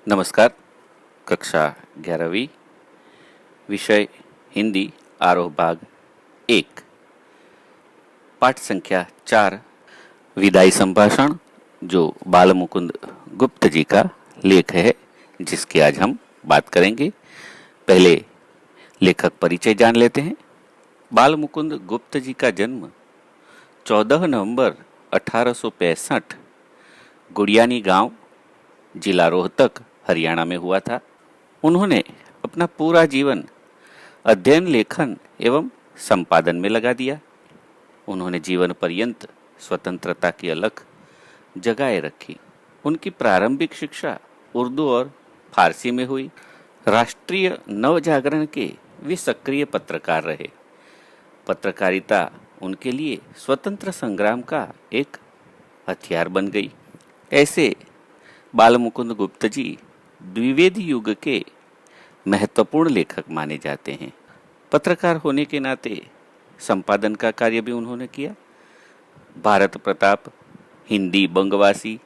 नमस्कार। कक्षा 11वीं, विषय हिंदी, आरोह भाग 1, पाठ संख्या 4, विदाई संभाषण, जो बाल मुकुंद गुप्त जी का लेख है, जिसकी आज हम बात करेंगे। पहले लेखक परिचय जान लेते हैं। बाल मुकुंद गुप्त जी का जन्म 14 नवंबर 1865 गुड़ियानी गांव, जिला रोहतक, हरियाणा में हुआ था। उन्होंने अपना पूरा जीवन अध्ययन, लेखन एवं संपादन में लगा दिया। उन्होंने जीवन पर्यंत स्वतंत्रता की अलख जगाए रखी। उनकी प्रारंभिक शिक्षा उर्दू और फारसी में हुई। राष्ट्रीय नवजागरण के वे सक्रिय पत्रकार रहे। पत्रकारिता उनके लिए स्वतंत्र संग्राम का एक हथियार बन गई। ऐसे बाल मुकुंद गुप्त जी द्विवेदी युग के महत्वपूर्ण लेखक माने जाते हैं। पत्रकार होने के नाते संपादन का कार्य भी उन्होंने किया। भारत प्रताप, हिंदी बंगवासी,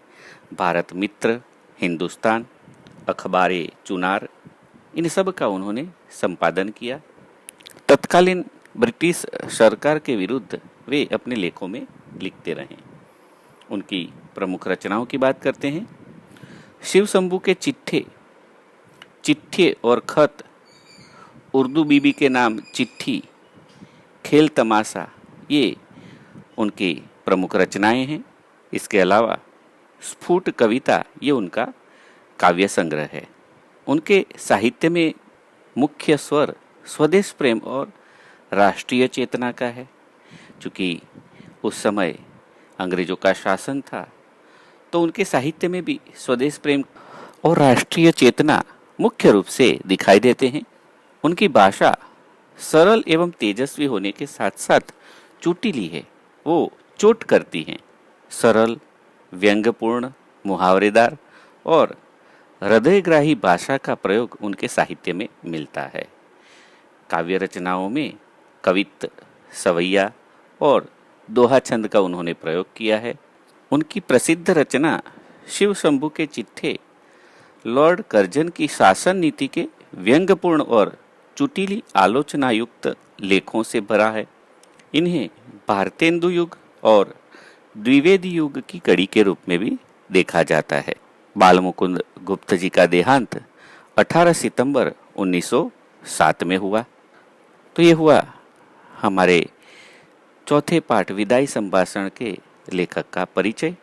भारत मित्र, हिंदुस्तान, अखबारे चुनार, इन सब का उन्होंने संपादन किया। तत्कालीन ब्रिटिश सरकार के विरुद्ध वे अपने लेखों में लिखते रहे। उनकी प्रमुख रचनाओं की बात करते हैं। शिव शंभू के चिट्ठे और खत, उर्दू बीबी के नाम चिट्ठी, खेल तमाशा, ये उनकी प्रमुख रचनाएं हैं। इसके अलावा स्फुट कविता, ये उनका काव्य संग्रह है। उनके साहित्य में मुख्य स्वर स्वदेश प्रेम और राष्ट्रीय चेतना का है। चूँकि उस समय अंग्रेजों का शासन था, तो उनके साहित्य में भी स्वदेश प्रेम और राष्ट्रीय चेतना मुख्य रूप से दिखाई देते हैं। उनकी भाषा सरल एवं तेजस्वी होने के साथ साथ चुटीली है। वो चोट करती हैं। सरल, व्यंग्यपूर्ण, मुहावरेदार और हृदयग्राही भाषा का प्रयोग उनके साहित्य में मिलता है। काव्य रचनाओं में कवित्त, सवैया और दोहा छंद का उन्होंने प्रयोग किया है। उनकी प्रसिद्ध रचना शिव शंभू के चिट्ठे लॉर्ड कर्जन की शासन नीति के व्यंग्यपूर्ण और चुटीली आलोचना युक्त लेखों से भरा है। इन्हें भारतेंदु युग और द्विवेदी युग की कड़ी के रूप में भी देखा जाता है। बाल मुकुंद गुप्त जी का देहांत 18 सितंबर 1907 में हुआ। तो ये हुआ हमारे चौथे पाठ विदाई संभाषण के लेखक का परिचय।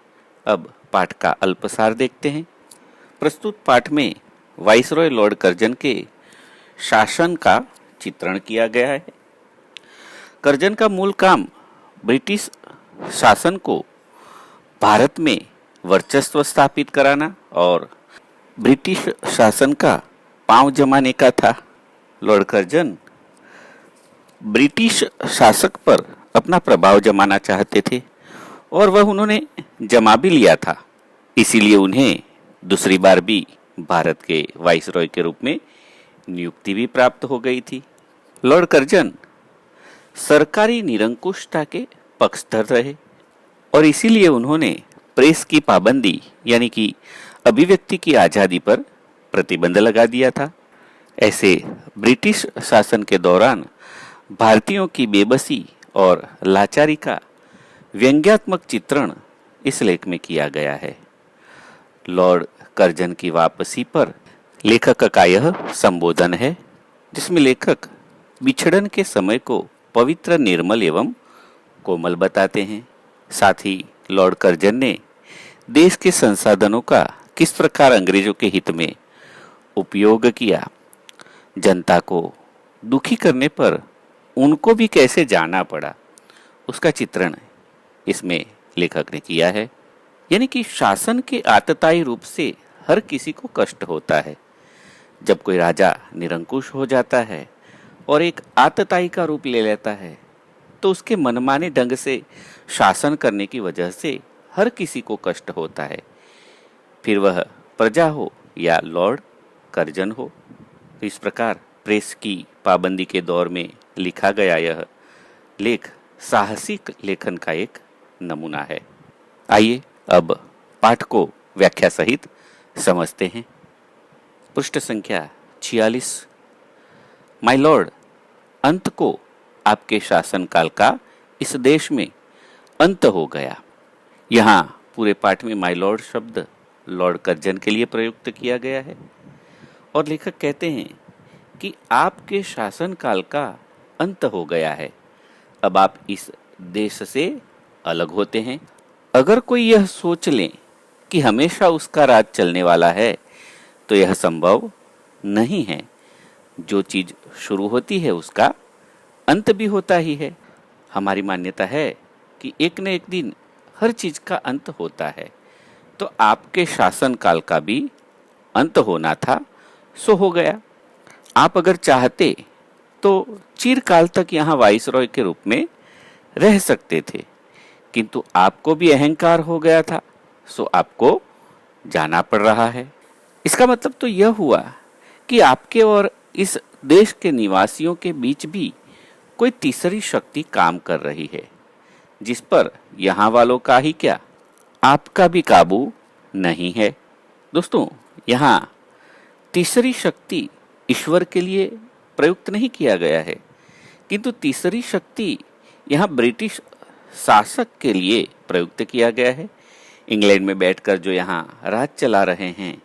अब पाठ का अल्पसार देखते हैं। प्रस्तुत पाठ में वाइसरॉय लॉर्ड कर्जन के शासन का चित्रण किया गया है। कर्जन का मूल काम ब्रिटिश शासन को भारत में वर्चस्व स्थापित कराना और ब्रिटिश शासन का पांव जमाने का था। लॉर्ड कर्जन ब्रिटिश शासक पर अपना प्रभाव जमाना चाहते थे और वह उन्होंने जमा भी लिया था। इसीलिए उन्हें दूसरी बार भी भारत के वाइसरॉय के रूप में नियुक्ति भी प्राप्त हो गई थी। लॉर्ड कर्जन सरकारी निरंकुशता के पक्षधर रहे और इसीलिए उन्होंने प्रेस की पाबंदी यानी कि अभिव्यक्ति की आज़ादी पर प्रतिबंध लगा दिया था। ऐसे ब्रिटिश शासन के दौरान भारतीयों की बेबसी और लाचारी का व्यंग्यात्मक चित्रण इस लेख में किया गया है। लॉर्ड कर्जन की वापसी पर लेखक का यह संबोधन है, जिसमें लेखक बिछड़न के समय को पवित्र, निर्मल एवं कोमल बताते हैं। साथ ही लॉर्ड कर्जन ने देश के संसाधनों का किस प्रकार अंग्रेजों के हित में उपयोग किया, जनता को दुखी करने पर उनको भी कैसे जाना पड़ा, उसका चित्रण इसमें लेखक ने किया है। यानी कि शासन के आतताई रूप से हर किसी को कष्ट होता है। जब कोई राजा निरंकुश हो जाता है और एक आतताई का रूप ले लेता है, तो उसके मनमाने ढंग से शासन करने की वजह से हर किसी को कष्ट होता है, फिर वह प्रजा हो या लॉर्ड कर्जन हो। तो इस प्रकार प्रेस की पाबंदी के दौर में लिखा गया यह लेख साहसिक लेखन का एक नमूना है। आइए अब पाठ को व्याख्या सहित समझते हैं। पृष्ठ संख्या 46। माय लॉर्ड, अंत को आपके शासनकाल का इस देश में अंत हो गया। यहाँ पूरे पाठ में माय लॉर्ड शब्द लॉर्ड कर्जन के लिए प्रयुक्त किया गया है और लेखक कहते हैं कि आपके शासनकाल का अंत हो गया है, अब आप इस देश से अलग होते हैं। अगर कोई यह सोच ले कि हमेशा उसका राज चलने वाला है तो यह संभव नहीं है। जो चीज शुरू होती है उसका अंत भी होता ही है। हमारी मान्यता है कि एक न एक दिन हर चीज का अंत होता है, तो आपके शासनकाल का भी अंत होना था, सो हो गया। आप अगर चाहते तो चिरकाल तक यहाँ वाइसरॉय के रूप में रह सकते थे, किंतु आपको भी अहंकार हो गया था, सो आपको जाना पड़ रहा है। इसका मतलब तो यह हुआ कि आपके और इस देश के निवासियों के बीच भी कोई तीसरी शक्ति काम कर रही है, जिस पर यहाँ वालों का ही क्या, आपका भी काबू नहीं है। दोस्तों, यहाँ तीसरी शक्ति ईश्वर के लिए प्रयुक्त नहीं किया गया है, किंतु तीसरी शक्ति यहाँ ब्रिटिश शासक के लिए प्रयुक्त किया गया है। इंग्लैंड में बैठकर जो यहाँ राज चला रहे हैं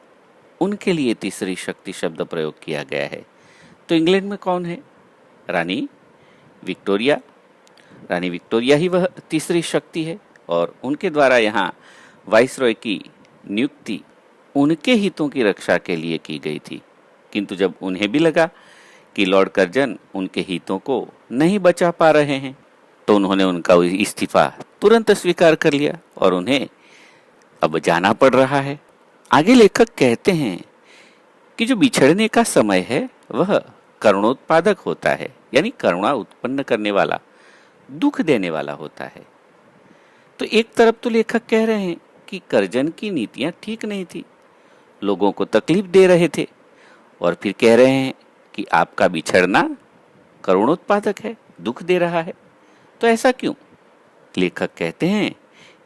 उनके लिए तीसरी शक्ति शब्द प्रयोग किया गया है। तो इंग्लैंड में कौन है? रानी विक्टोरिया। रानी विक्टोरिया ही वह तीसरी शक्ति है और उनके द्वारा यहाँ वाइसरॉय की नियुक्ति उनके हितों की रक्षा के लिए की गई थी, किंतु जब उन्हें भी लगा कि लॉर्ड कर्जन उनके हितों को नहीं बचा पा रहे हैं तो उन्होंने उनका इस्तीफा तुरंत स्वीकार कर लिया और उन्हें अब जाना पड़ रहा है। आगे लेखक कहते हैं कि जो बिछड़ने का समय है वह करुणोत्पादक होता है, यानी करुणा उत्पन्न करने वाला, दुख देने वाला होता है। तो एक तरफ तो लेखक कह रहे हैं कि कर्जन की नीतियां ठीक नहीं थी, लोगों को तकलीफ दे रहे थे, और फिर कह रहे हैं कि आपका बिछड़ना करुणोत्पादक है, दुख दे रहा है। तो ऐसा क्यों? लेखक कहते हैं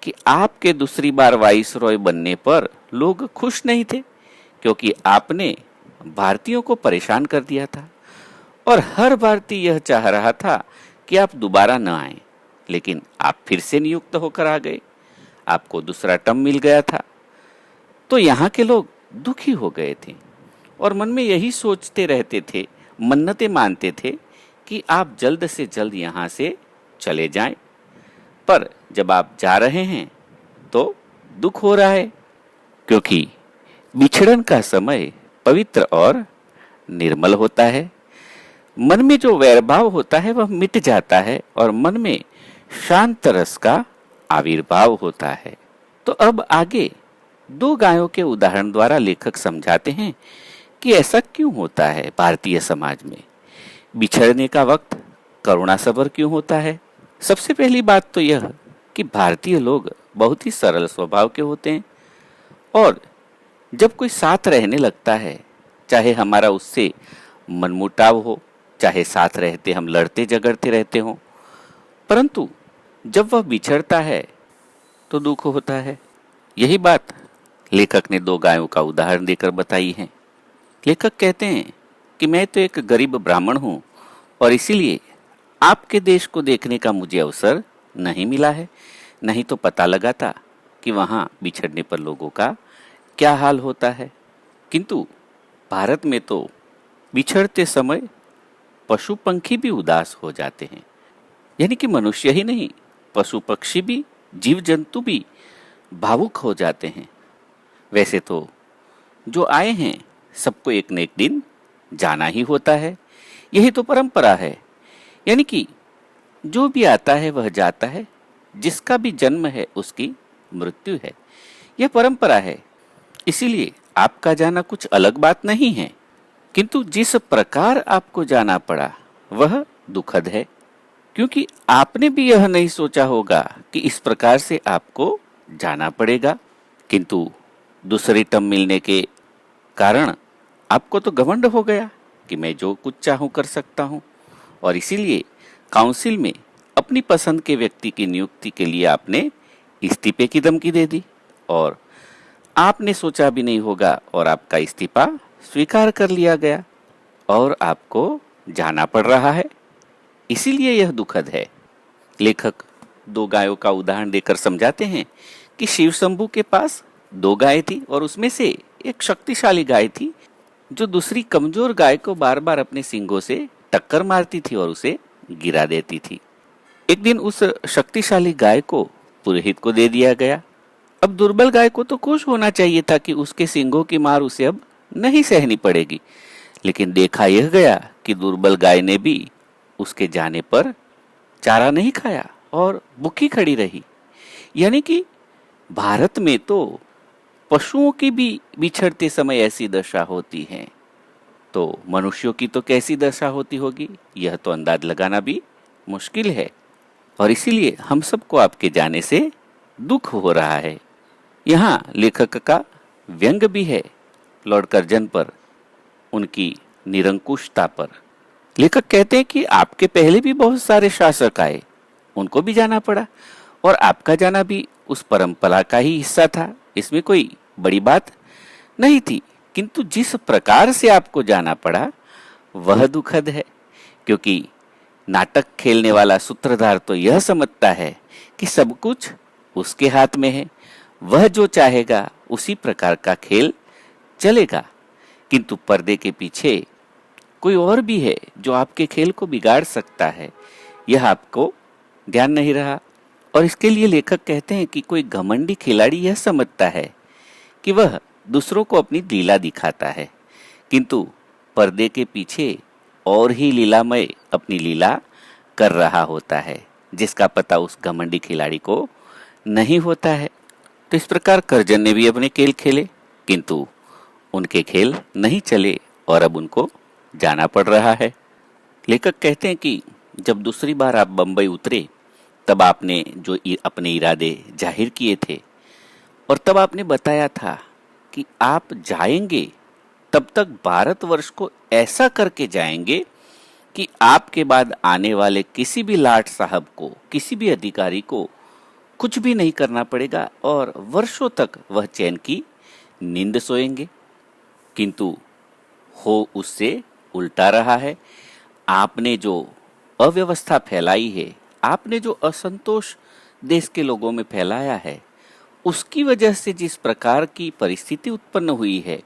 कि आपके दूसरी बार वाइसरॉय बनने पर लोग खुश नहीं थे, क्योंकि आपने भारतीयों को परेशान कर दिया था और हर भारतीय यह चाह रहा था कि आप दोबारा न आए, लेकिन आप फिर से नियुक्त होकर आ गए, आपको दूसरा टर्म मिल गया था। तो यहाँ के लोग दुखी हो गए थे और मन में यही सोचते रहते थे, मन्नतें मानते थे कि आप जल्द से जल्द यहाँ से चले जाएं। पर जब आप जा रहे हैं तो दुख हो रहा है, क्योंकि बिछड़न का समय पवित्र और निर्मल होता है। मन में जो वैरभाव होता है वह मिट जाता है और मन में शांत रस का आविर्भाव होता है। तो अब आगे दो गायों के उदाहरण द्वारा लेखक समझाते हैं कि ऐसा क्यों होता है। भारतीय समाज में बिछड़ने का वक्त करुणासभर क्यों होता है? सबसे पहली बात तो यह कि भारतीय लोग बहुत ही सरल स्वभाव के होते हैं और जब कोई साथ रहने लगता है, चाहे हमारा उससे मनमुटाव हो, चाहे साथ रहते हम लड़ते झगड़ते रहते हों, परंतु जब वह बिछड़ता है तो दुख होता है। यही बात लेखक ने दो गायों का उदाहरण देकर बताई है। लेखक कहते हैं कि मैं तो एक गरीब ब्राह्मण हूं और इसीलिए आपके देश को देखने का मुझे अवसर नहीं मिला है, नहीं तो पता लगा था कि वहां बिछड़ने पर लोगों का क्या हाल होता है। किंतु भारत में तो बिछड़ते समय पशु पंखी भी उदास हो जाते हैं, यानी कि मनुष्य ही नहीं, पशु पक्षी भी, जीव जंतु भी भावुक हो जाते हैं। वैसे तो जो आए हैं सबको एक न एक दिन जाना ही होता है, यही तो परंपरा है। यानी कि जो भी आता है वह जाता है, जिसका भी जन्म है उसकी मृत्यु है, यह परंपरा है। इसीलिए आपका जाना कुछ अलग बात नहीं है, किंतु जिस प्रकार आपको जाना पड़ा वह दुखद है, क्योंकि आपने भी यह नहीं सोचा होगा कि इस प्रकार से आपको जाना पड़ेगा। किंतु दूसरी टर्म मिलने के कारण आपको तो घमंड हो गया कि मैं जो कुछ चाहूं कर सकता हूं, और इसीलिए काउंसिल में अपनी पसंद के व्यक्ति की नियुक्ति के लिए आपने इस्तीफे की धमकी दे दी और आपने सोचा भी नहीं होगा और आपका इस्तीफा स्वीकार कर लिया गया और आपको जाना पड़ रहा है, इसीलिए यह दुखद है। लेखक दो गायों का उदाहरण देकर समझाते हैं कि शिव शंभू के पास दो गाय थी और उसमें से एक शक्तिशाली गाय थी जो दूसरी कमजोर गाय को बार बार अपने सींगों से टक्कर मारती थी और उसे गिरा देती थी। एक दिन उस शक्तिशाली गाय को पुरोहित को दे दिया गया। अब दुर्बल गाय को तो खुश होना चाहिए था कि उसके सींगों की मार उसे अब नहीं सहनी पड़ेगी, लेकिन देखा यह गया कि दुर्बल गाय ने भी उसके जाने पर चारा नहीं खाया और भूखी खड़ी रही। यानी कि भारत में तो पशुओं की भी बिछड़ते समय ऐसी दशा होती है, तो मनुष्यों की तो कैसी दशा होती होगी, यह तो अंदाज लगाना भी मुश्किल है। और इसीलिए हम सबको आपके जाने से दुख हो रहा है। यहाँ लेखक का व्यंग भी है लॉर्ड कर्जन पर, उनकी निरंकुशता पर। लेखक कहते हैं कि आपके पहले भी बहुत सारे शासक आए, उनको भी जाना पड़ा और आपका जाना भी उस परंपरा का ही हिस्सा था, इसमें कोई बड़ी बात नहीं थी। किंतु जिस प्रकार से आपको जाना पड़ा वह दुखद है, क्योंकि नाटक खेलने वाला सूत्रधार तो यह समझता है कि सब कुछ उसके हाथ में है, वह जो चाहेगा उसी प्रकार का खेल चलेगा। किंतु पर्दे के पीछे कोई और भी है जो आपके खेल को बिगाड़ सकता है, यह आपको ध्यान नहीं रहा। और इसके लिए लेखक कहते हैं कि कोई घमंडी खिलाड़ी यह समझता है कि वह दूसरों को अपनी लीला दिखाता है, किंतु पर्दे के पीछे और ही लीलामय अपनी लीला कर रहा होता है, जिसका पता उस घमंडी खिलाड़ी को नहीं होता है। तो इस प्रकार कर्जन ने भी अपने खेल खेले, किंतु उनके खेल नहीं चले और अब उनको जाना पड़ रहा है। लेखक कहते हैं कि जब दूसरी बार आप बंबई उतरे तब आपने जो अपने इरादे जाहिर किए थे और तब आपने बताया था कि आप जाएंगे तब तक भारतवर्ष को ऐसा करके जाएंगे कि आपके बाद आने वाले किसी भी लाट साहब को, किसी भी अधिकारी को कुछ भी नहीं करना पड़ेगा और वर्षों तक वह चैन की नींद सोएंगे। किंतु हो उससे उल्टा रहा है। आपने जो अव्यवस्था फैलाई है, आपने जो असंतोष देश के लोगों में फैलाया है, उसकी वजह से जिस प्रकार की परिस्थिति उत्पन्न हुई है,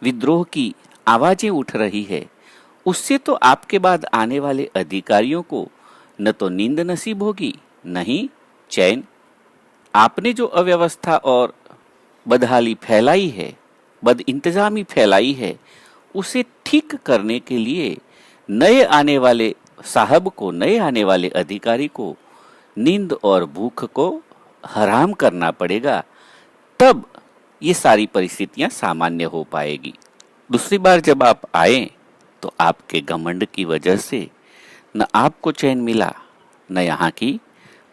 विद्रोह की आवाजें उठ रही है, उससे तो आपके बाद आने वाले अधिकारियों को न तो नींद नसीब होगी, न ही चैन। आपने जो अव्यवस्था और बदहाली फैलाई है, बद इंतजामी फैलाई है, उसे ठीक करने के लिए नए आने वाले साहब को, नए आने वाले अधिकारी को नींद और भूख को हराम करना पड़ेगा, तब ये सारी परिस्थितियां सामान्य हो पाएगी। दूसरी बार जब आप आए तो आपके घमंड की वजह से न आपको चैन मिला, न यहाँ की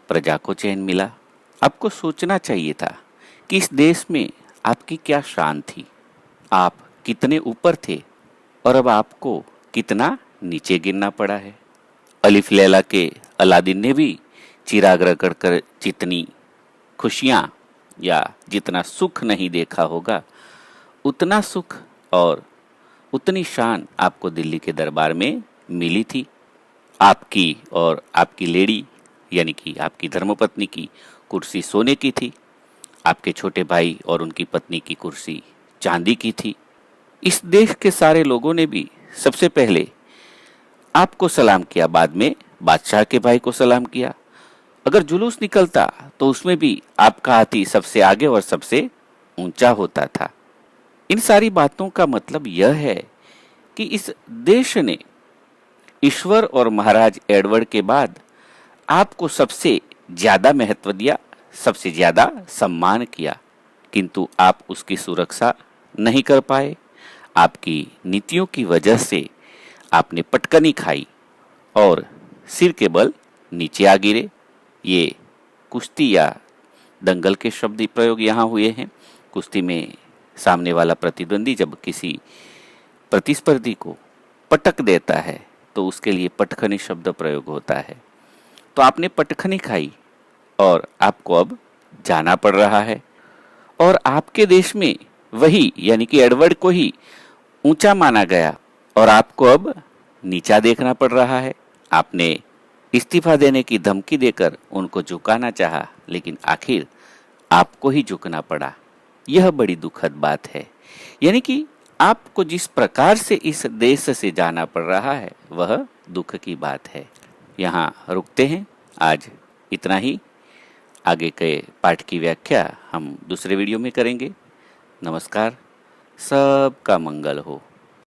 प्रजा को चैन मिला। आपको सोचना चाहिए था कि इस देश में आपकी क्या शान थी, आप कितने ऊपर थे और अब आपको कितना नीचे गिरना पड़ा है। अलिफ लैला के अलादीन ने भी चिराग रगड़कर जितनी खुशियां या जितना सुख नहीं देखा होगा, उतना सुख और उतनी शान आपको दिल्ली के दरबार में मिली थी। आपकी और आपकी लेडी यानी कि आपकी धर्मपत्नी की कुर्सी सोने की थी, आपके छोटे भाई और उनकी पत्नी की कुर्सी चांदी की थी। इस देश के सारे लोगों ने भी सबसे पहले आपको सलाम किया, बाद में बादशाह के भाई को सलाम किया। अगर जुलूस निकलता तो उसमें भी आपका हाथी सबसे आगे और सबसे ऊंचा होता था। इन सारी बातों का मतलब यह है कि इस देश ने ईश्वर और महाराज एडवर्ड के बाद आपको सबसे ज्यादा महत्व दिया, सबसे ज्यादा सम्मान किया, किंतु आप उसकी सुरक्षा नहीं कर पाए। आपकी नीतियों की वजह से आपने पटकनी खाई और सिर के बल नीचे आ गिरे। ये कुश्ती या दंगल के शब्द प्रयोग यहाँ हुए हैं। कुश्ती में सामने वाला प्रतिद्वंदी जब किसी प्रतिस्पर्धी को पटक देता है तो उसके लिए पटखनी शब्द प्रयोग होता है। तो आपने पटखनी खाई और आपको अब जाना पड़ रहा है और आपके देश में वही यानी कि एडवर्ड को ही ऊंचा माना गया और आपको अब नीचा देखना पड़ रहा है। आपने इस्तीफा देने की धमकी देकर उनको झुकाना चाहा, लेकिन आखिर आपको ही झुकना पड़ा। यह बड़ी दुखद बात है। यानी कि आपको जिस प्रकार से इस देश से जाना पड़ रहा है वह दुख की बात है। यहाँ रुकते हैं, आज इतना ही। आगे के पाठ की व्याख्या हम दूसरे वीडियो में करेंगे। नमस्कार, सबका मंगल हो।